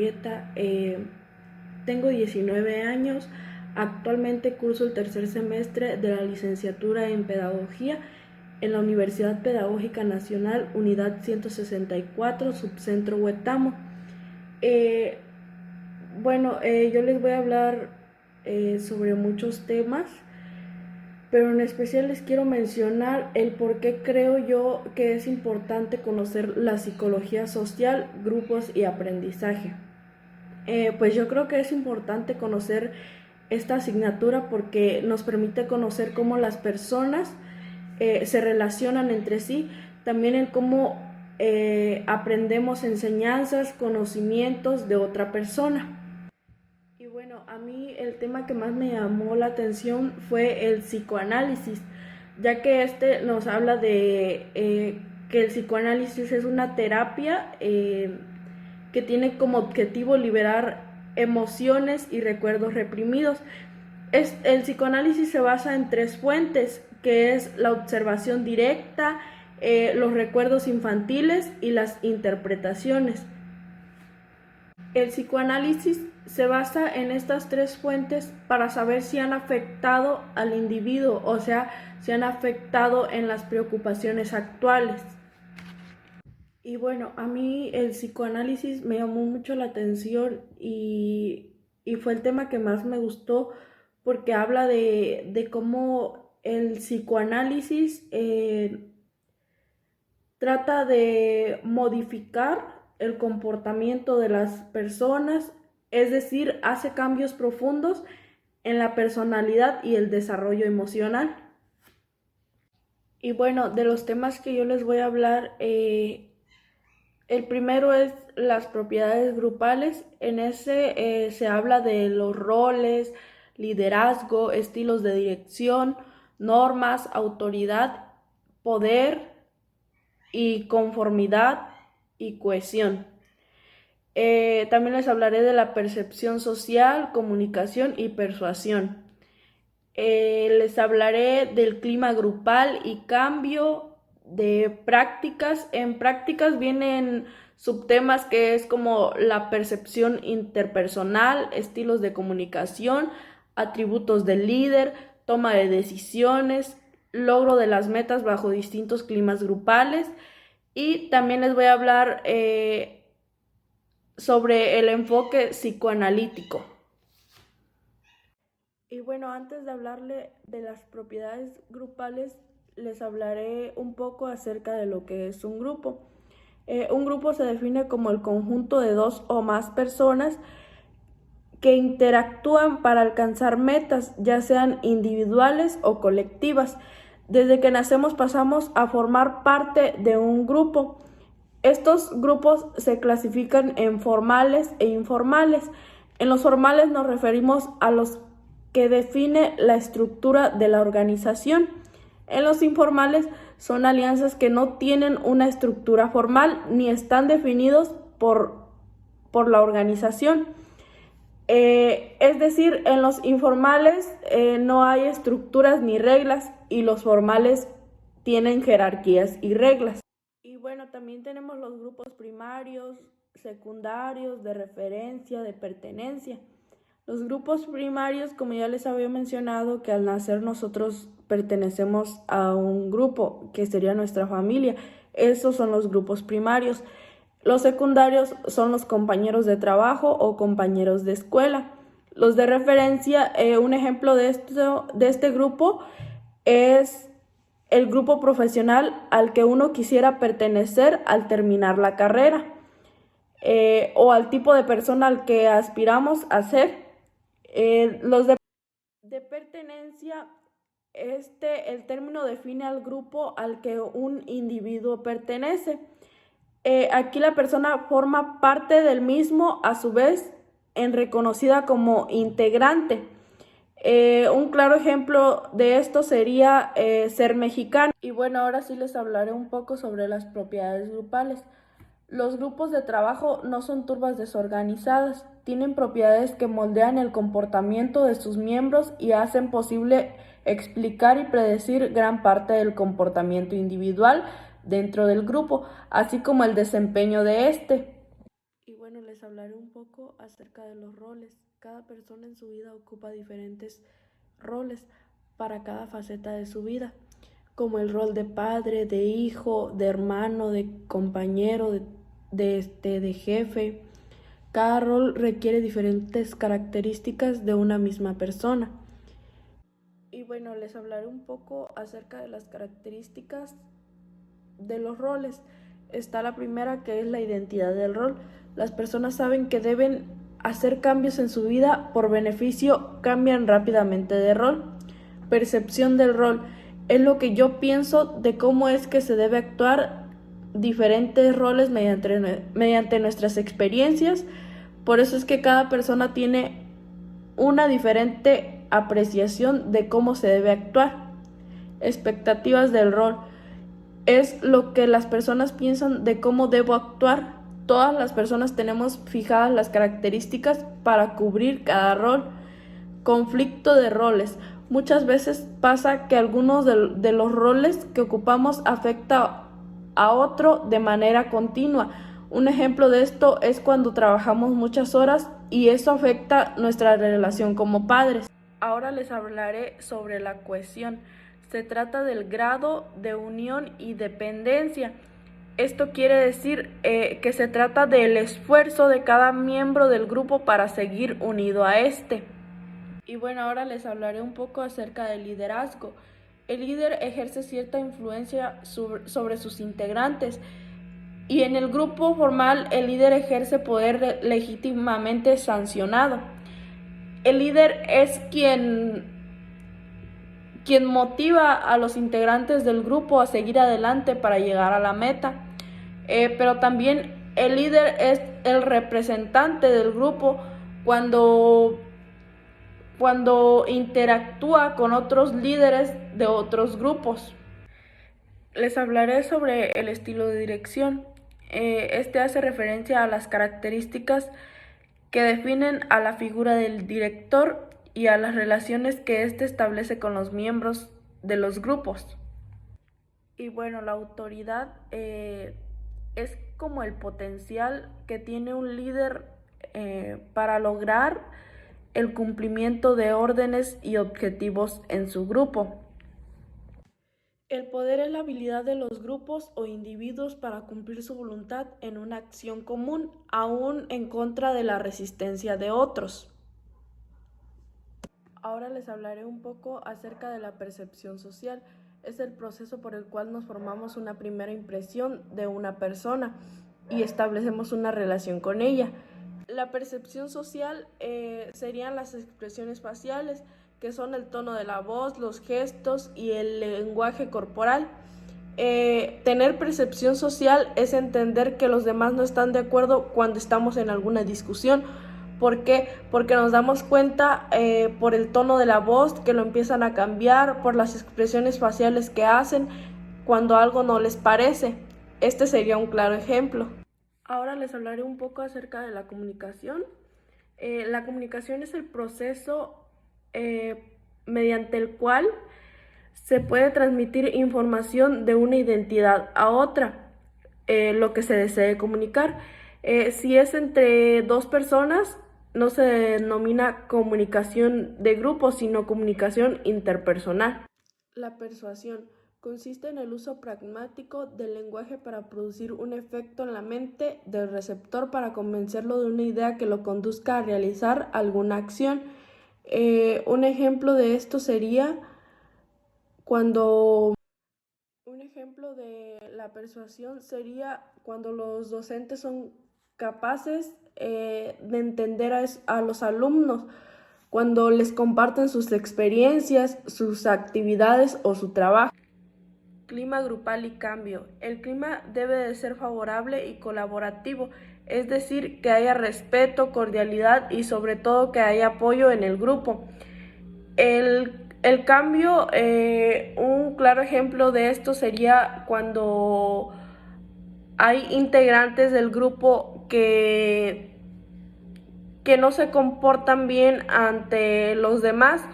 Julieta. Tengo 19 años. Actualmente curso el tercer semestre de la licenciatura en Pedagogía en la Universidad Pedagógica Nacional, Unidad 164, Subcentro Huetamo. Eh, yo les voy a hablar sobre muchos temas, pero en especial les quiero mencionar el por qué creo yo que es importante conocer la psicología social, grupos y aprendizaje. Pues yo creo que es importante conocer esta asignatura porque nos permite conocer cómo las personas se relacionan entre sí, también en cómo aprendemos enseñanzas, conocimientos de otra persona. Y bueno, a mí el tema que más me llamó la atención fue el psicoanálisis, ya que este nos habla de que el psicoanálisis es una terapia que tiene como objetivo liberar emociones y recuerdos reprimidos. El psicoanálisis se basa en tres fuentes, que es la observación directa, los recuerdos infantiles y las interpretaciones. El psicoanálisis se basa en estas tres fuentes para saber si han afectado al individuo, o sea, si han afectado en las preocupaciones actuales. Y bueno, a mí el psicoanálisis me llamó mucho la atención y fue el tema que más me gustó porque habla de cómo el psicoanálisis trata de modificar el comportamiento de las personas, es decir, hace cambios profundos en la personalidad y el desarrollo emocional. Y bueno, de los temas que yo les voy a hablar, el primero es las propiedades grupales. En ese se habla de los roles, liderazgo, estilos de dirección, normas, autoridad, poder y conformidad y cohesión. También les hablaré de la percepción social, comunicación y persuasión. Les hablaré del clima grupal y cambio de prácticas. En prácticas vienen subtemas que es como la percepción interpersonal, estilos de comunicación, atributos del líder, toma de decisiones, logro de las metas bajo distintos climas grupales. Y también les voy a hablar sobre el enfoque psicoanalítico. Y bueno, antes de hablarle de las propiedades grupales, les hablaré un poco acerca de lo que es un grupo. Un grupo se define como el conjunto de dos o más personas que interactúan para alcanzar metas, ya sean individuales o colectivas. Desde que nacemos pasamos a formar parte de un grupo. Estos grupos se clasifican en formales e informales. En los formales nos referimos a los que define la estructura de la organización. En los informales son alianzas que no tienen una estructura formal ni están definidos por la organización. Es decir, en los informales no hay estructuras ni reglas y los formales tienen jerarquías y reglas. Y bueno, también tenemos los grupos primarios, secundarios, de referencia, de pertenencia. Los grupos primarios, como ya les había mencionado, que al nacer nosotros pertenecemos a un grupo que sería nuestra familia. Esos son los grupos primarios. Los secundarios son los compañeros de trabajo o compañeros de escuela. Los de referencia, un ejemplo de este grupo es el grupo profesional al que uno quisiera pertenecer al terminar la carrera, o al tipo de persona al que aspiramos a ser. Los de pertenencia, el término define al grupo al que un individuo pertenece. Aquí la persona forma parte del mismo, a su vez, reconocida como integrante. Un claro ejemplo de esto sería ser mexicano. Y bueno, ahora sí les hablaré un poco sobre las propiedades grupales. Los grupos de trabajo no son turbas desorganizadas, tienen propiedades que moldean el comportamiento de sus miembros y hacen posible explicar y predecir gran parte del comportamiento individual dentro del grupo, así como el desempeño de este. Y bueno, les les hablaré un poco acerca de los roles. Cada persona en su vida ocupa diferentes roles para cada faceta de su vida, como el rol de padre, de hijo, de hermano, de compañero, de jefe. Cada rol requiere diferentes características de una misma persona. Y bueno, les hablaré un poco acerca de las características de los roles. Está la primera, que es la identidad del rol. Las personas saben que deben hacer cambios en su vida por beneficio, cambian rápidamente de rol. Percepción del rol es lo que yo pienso de cómo es que se debe actuar diferentes roles mediante nuestras experiencias. Por eso es que cada persona tiene una diferente apreciación de cómo se debe actuar. Expectativas del rol es lo que las personas piensan de cómo debo actuar. Todas las personas tenemos fijadas las características para cubrir cada rol. Conflicto de roles. Muchas veces pasa que algunos de los roles que ocupamos afecta a otro de manera continua. Un ejemplo de esto es cuando trabajamos muchas horas y eso afecta nuestra relación como padres. Ahora les hablaré sobre la cohesión. Se trata del grado de unión y dependencia. Esto quiere decir que se trata del esfuerzo de cada miembro del grupo para seguir unido a este. Y bueno, ahora les hablaré un poco acerca del liderazgo. El líder ejerce cierta influencia sobre sus integrantes y en el grupo formal el líder ejerce poder legítimamente sancionado. El líder es quien motiva a los integrantes del grupo a seguir adelante para llegar a la meta. Pero también el líder es el representante del grupo cuando interactúa con otros líderes de otros grupos. Les hablaré sobre el estilo de dirección. Este hace referencia a las características que definen a la figura del director y a las relaciones que éste establece con los miembros de los grupos. Y bueno, la autoridad es como el potencial que tiene un líder para lograr el cumplimiento de órdenes y objetivos en su grupo. El poder es la habilidad de los grupos o individuos para cumplir su voluntad en una acción común, aún en contra de la resistencia de otros. Ahora les hablaré un poco acerca de la percepción social. Es el proceso por el cual nos formamos una primera impresión de una persona y establecemos una relación con ella. La percepción social serían las expresiones faciales, que son el tono de la voz, los gestos y el lenguaje corporal. Tener percepción social es entender que los demás no están de acuerdo cuando estamos en alguna discusión. ¿Por qué? Porque nos damos cuenta por el tono de la voz que lo empiezan a cambiar, por las expresiones faciales que hacen cuando algo no les parece. Este sería un claro ejemplo. Ahora les hablaré un poco acerca de la comunicación. La comunicación es el proceso mediante el cual se puede transmitir información de una identidad a otra, lo que se desee comunicar. Si es entre dos personas, no se denomina comunicación de grupo, sino comunicación interpersonal. La persuasión consiste en el uso pragmático del lenguaje para producir un efecto en la mente del receptor para convencerlo de una idea que lo conduzca a realizar alguna acción. Un ejemplo de esto sería un ejemplo de la persuasión sería cuando los docentes son capaces de entender a los alumnos, cuando les comparten sus experiencias, sus actividades o su trabajo. Clima grupal y cambio. El clima debe de ser favorable y colaborativo, es decir, que haya respeto, cordialidad y sobre todo que haya apoyo en el grupo. El cambio, un claro ejemplo de esto sería cuando hay integrantes del grupo que no se comportan bien ante los demás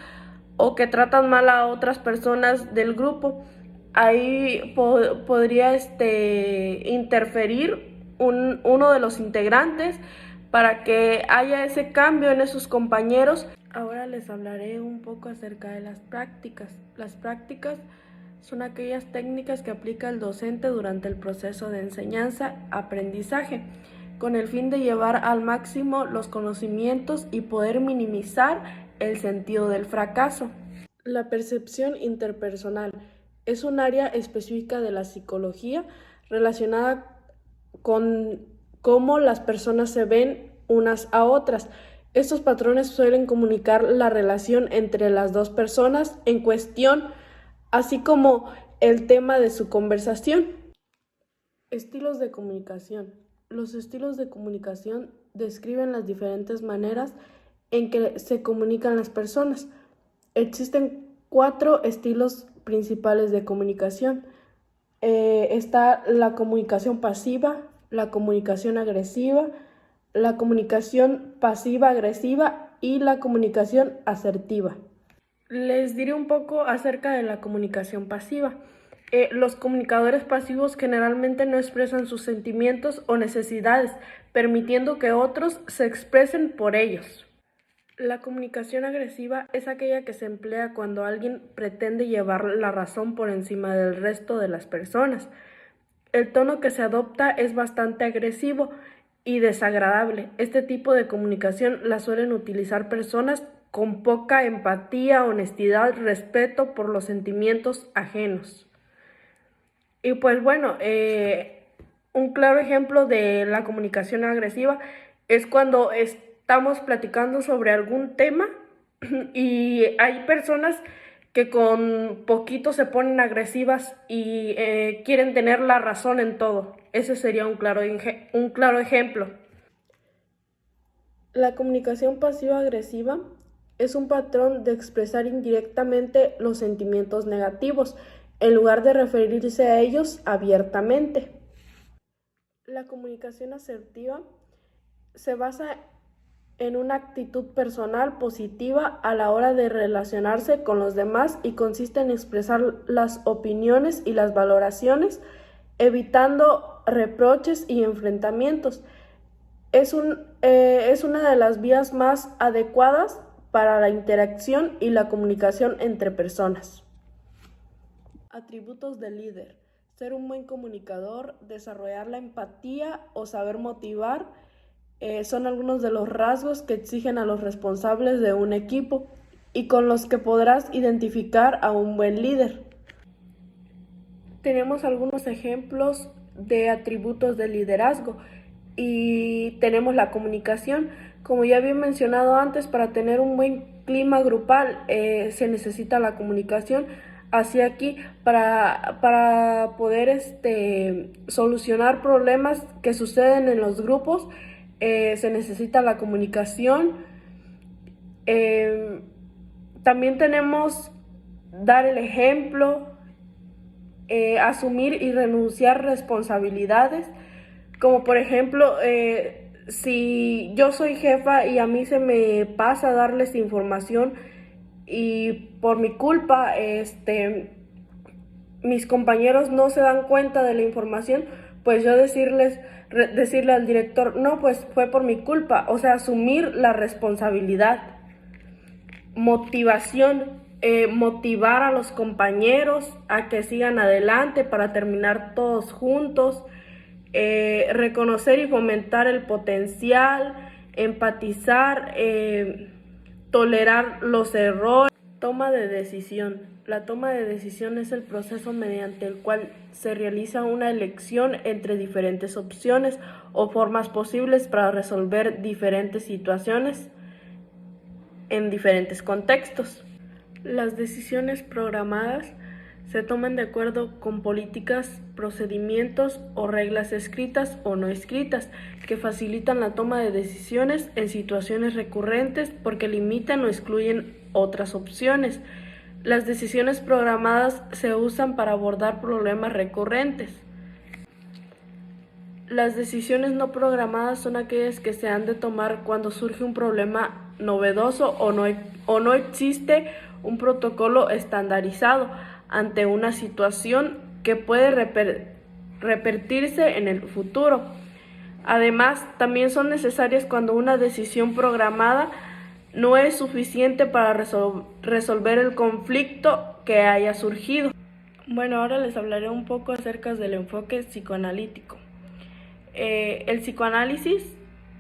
o que tratan mal a otras personas del grupo. Ahí podría interferir uno de los integrantes para que haya ese cambio en esos compañeros. Ahora les hablaré un poco acerca de las prácticas. Las prácticas son aquellas técnicas que aplica el docente durante el proceso de enseñanza-aprendizaje, con el fin de llevar al máximo los conocimientos y poder minimizar el sentido del fracaso. La percepción interpersonal es un área específica de la psicología relacionada con cómo las personas se ven unas a otras. Estos patrones suelen comunicar la relación entre las dos personas en cuestión, así como el tema de su conversación. Estilos de comunicación. Los estilos de comunicación describen las diferentes maneras en que se comunican las personas. Existen 4 estilos principales de comunicación. Está la comunicación pasiva, la comunicación agresiva, la comunicación pasiva-agresiva y la comunicación asertiva. Les diré un poco acerca de la comunicación pasiva. Los comunicadores pasivos generalmente no expresan sus sentimientos o necesidades, permitiendo que otros se expresen por ellos. La comunicación agresiva es aquella que se emplea cuando alguien pretende llevar la razón por encima del resto de las personas. El tono que se adopta es bastante agresivo y desagradable. Este tipo de comunicación la suelen utilizar personas con poca empatía, honestidad, respeto por los sentimientos ajenos. Y pues bueno, un claro ejemplo de la comunicación agresiva es cuando estamos platicando sobre algún tema y hay personas que con poquito se ponen agresivas y quieren tener la razón en todo. Ese sería un claro ejemplo. La comunicación pasiva-agresiva es un patrón de expresar indirectamente los sentimientos negativos, en lugar de referirse a ellos abiertamente. La comunicación asertiva se basa en una actitud personal positiva a la hora de relacionarse con los demás y consiste en expresar las opiniones y las valoraciones, evitando reproches y enfrentamientos. Es una de las vías más adecuadas para la interacción y la comunicación entre personas. Atributos del líder: ser un buen comunicador, desarrollar la empatía o saber motivar, son algunos de los rasgos que exigen a los responsables de un equipo y con los que podrás identificar a un buen líder. Tenemos algunos ejemplos de atributos del liderazgo y tenemos la comunicación. Como ya había mencionado antes, para tener un buen clima grupal se necesita la comunicación. Así aquí, para poder solucionar problemas que suceden en los grupos, se necesita la comunicación. También tenemos dar el ejemplo, asumir y renunciar responsabilidades, como por ejemplo, si yo soy jefa y a mí se me pasa darles información y por mi culpa mis compañeros no se dan cuenta de la información, pues yo decirle al director, no, pues fue por mi culpa, o sea, asumir la responsabilidad. Motivación, motivar a los compañeros a que sigan adelante para terminar todos juntos, reconocer y fomentar el potencial, empatizar, tolerar los errores. Toma de decisión. La toma de decisión es el proceso mediante el cual se realiza una elección entre diferentes opciones o formas posibles para resolver diferentes situaciones en diferentes contextos. Las decisiones programadas se toman de acuerdo con políticas, procedimientos o reglas escritas o no escritas que facilitan la toma de decisiones en situaciones recurrentes porque limitan o excluyen otras opciones. Las decisiones programadas se usan para abordar problemas recurrentes. Las decisiones no programadas son aquellas que se han de tomar cuando surge un problema novedoso o no existe un protocolo estandarizado ante una situación que puede repetirse en el futuro. Además, también son necesarias cuando una decisión programada no es suficiente para resolver el conflicto que haya surgido. Bueno, ahora les hablaré un poco acerca del enfoque psicoanalítico. El psicoanálisis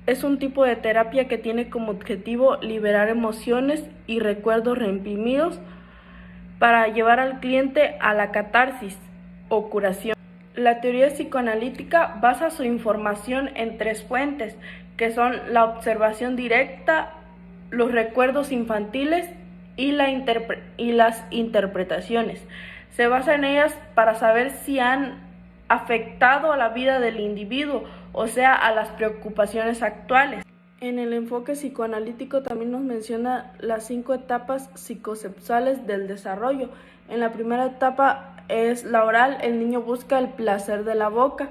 es un tipo de terapia que tiene como objetivo liberar emociones y recuerdos reprimidos para llevar al cliente a la catarsis o curación. La teoría psicoanalítica basa su información en 3 fuentes, que son la observación directa, los recuerdos infantiles y las interpretaciones. Se basa en ellas para saber si han afectado a la vida del individuo, o sea, a las preocupaciones actuales. En el enfoque psicoanalítico también nos menciona las 5 etapas psicosexuales del desarrollo. En la primera etapa es la oral, el niño busca el placer de la boca,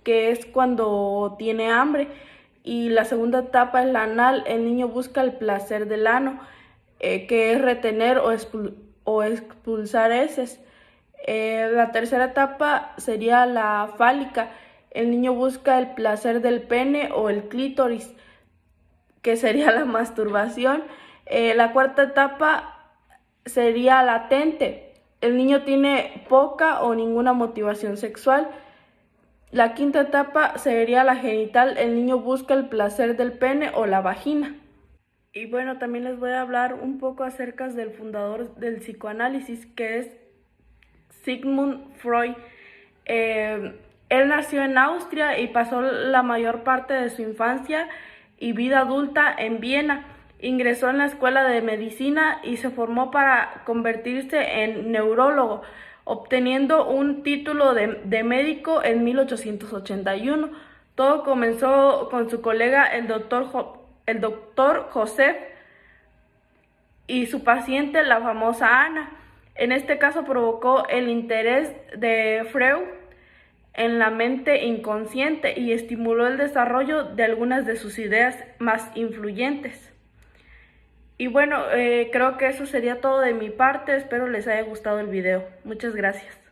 que es cuando tiene hambre. Y la segunda etapa es la anal, el niño busca el placer del ano, que es retener o expulsar heces. La tercera etapa sería la fálica, el niño busca el placer del pene o el clítoris, que sería la masturbación. La cuarta etapa sería latente. El niño tiene poca o ninguna motivación sexual. La quinta etapa sería la genital. El niño busca el placer del pene o la vagina. Y bueno, también les voy a hablar un poco acerca del fundador del psicoanálisis, que es Sigmund Freud. Él nació en Austria y pasó la mayor parte de su infancia y vida adulta en Viena. Ingresó en la escuela de medicina y se formó para convertirse en neurólogo, obteniendo un título de médico en 1881. Todo comenzó con su colega, el doctor Joseph, y su paciente, la famosa Ana. En este caso provocó el interés de Freud en la mente inconsciente y estimuló el desarrollo de algunas de sus ideas más influyentes. Y bueno, creo que eso sería todo de mi parte. Espero les haya gustado el video. Muchas gracias.